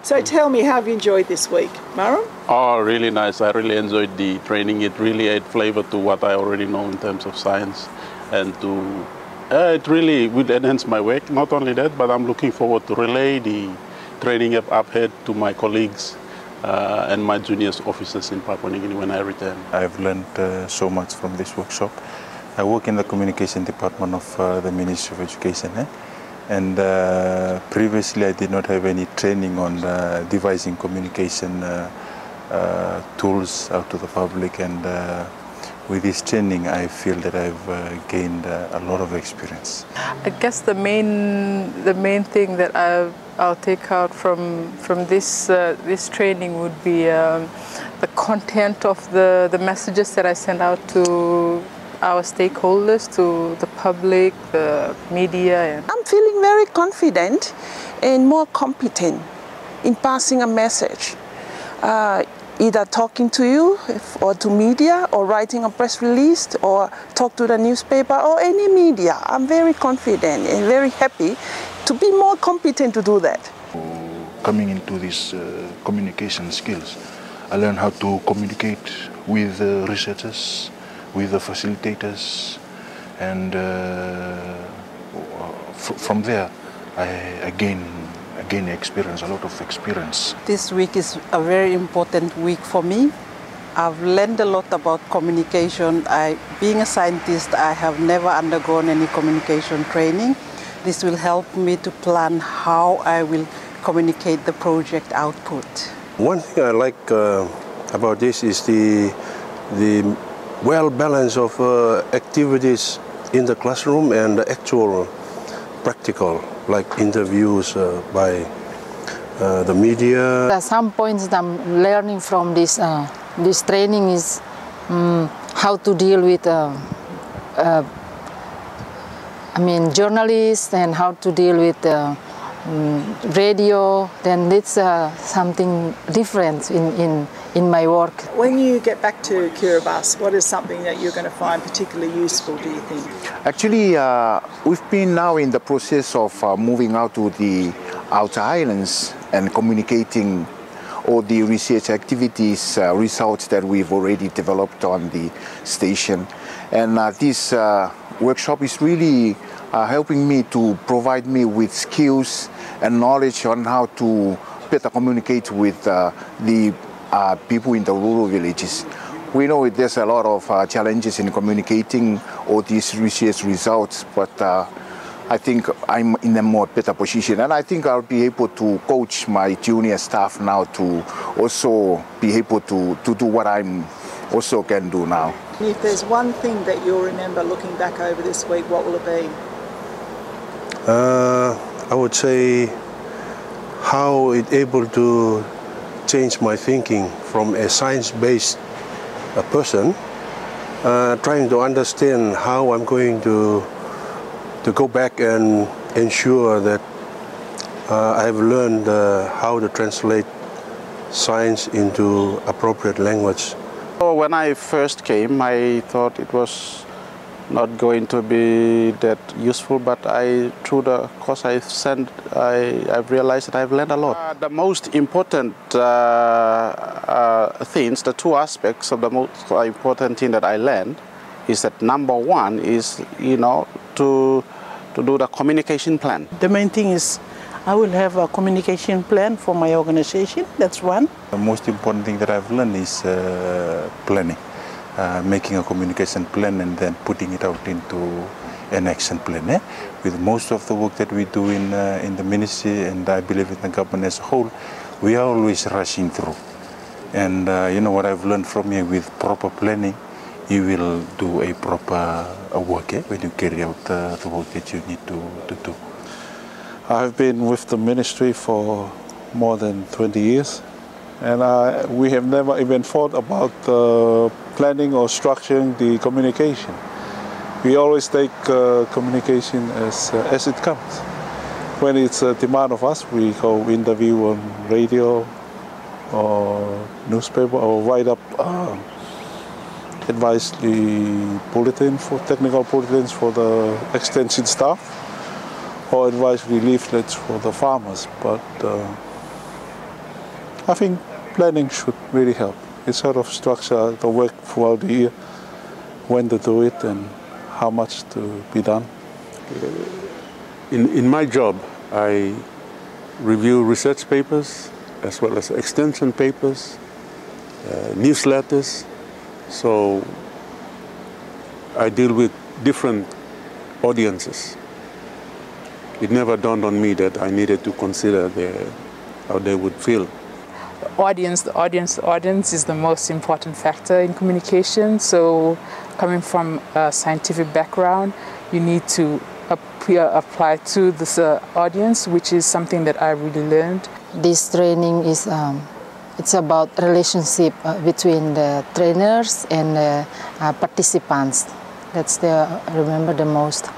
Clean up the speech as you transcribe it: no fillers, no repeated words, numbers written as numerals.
So tell me, how have you enjoyed this week, Murom? Oh, really nice. I really enjoyed the training. It really added flavor to what I already know in terms of science, and it really would enhance my work. Not only that, but I'm looking forward to relay the training I've had to my colleagues and my juniors officers in Papua New Guinea when I return. I've learned so much from this workshop. I work in the communication department of the Ministry of Education. And previously I did not have any training on devising communication tools out to the public, and with this training I feel that I've gained a lot of experience. I guess the main thing that I'll take out from this training would be the content of the messages that I send out to our stakeholders, to the public, the media. I'm feeling very confident and more competent in passing a message, either talking to you or to media, or writing a press release, or talk to the newspaper or any media. I'm very confident and very happy to be more competent to do that. Coming into these communication skills, I learned how to communicate with researchers, with the facilitators, and from there I gain experience, a lot of experience. This week is a very important week for me. I've learned a lot about communication. Being a scientist, I have never undergone any communication training. This will help me to plan how I will communicate the project output. One thing I like about this is the well balance of activities in the classroom and the actual practical, like interviews by the media. There are some points that I'm learning from this training is how to deal with journalists, and how to deal with radio. Then it's something different in my work. When you get back to Kiribati, what is something that you're going to find particularly useful, do you think? Actually, we've been now in the process of moving out to the outer islands and communicating all the research activities, results that we've already developed on the station. And this workshop is really helping me to provide me with skills and knowledge on how to better communicate with the people in the rural villages. We know there's a lot of challenges in communicating all these research results, but I think I'm in a more better position, and I think I'll be able to coach my junior staff now to also be able to do what I'm also can do now. If there's one thing that you'll remember looking back over this week, what will it be? I would say how it able to change my thinking from a science-based person, trying to understand how I'm going to go back and ensure that I've learned how to translate science into appropriate language. When I first came, I thought it was not going to be that useful, but through the course I've realized that I've learned a lot. The most important things, the two aspects of the most important thing that I learned is that number one is, to do the communication plan. The main thing is I will have a communication plan for my organization, that's one. The most important thing that I've learned is planning. Making a communication plan and then putting it out into an action plan. With most of the work that we do in the ministry, and I believe in the government as a whole, we are always rushing through. And what I've learned from you, with proper planning, you will do a proper work when you carry out the work that you need to do. I've been with the ministry for more than 20 years. And we have never even thought about planning or structuring the communication. We always take communication as it comes. When it's a demand of us, we go interview on radio or newspaper, or write up advisory bulletin for technical bulletins for the extension staff, or advisory leaflets for the farmers. But I think planning should really help. It sort of structure the work throughout the year, when to do it and how much to be done. In my job, I review research papers as well as extension papers, newsletters. So I deal with different audiences. It never dawned on me that I needed to consider how they would feel. The audience is the most important factor in communication. So coming from a scientific background, you need to apply to this audience, which is something that I really learned. This training is it's about relationship between the trainers and the participants. That's the I remember the most.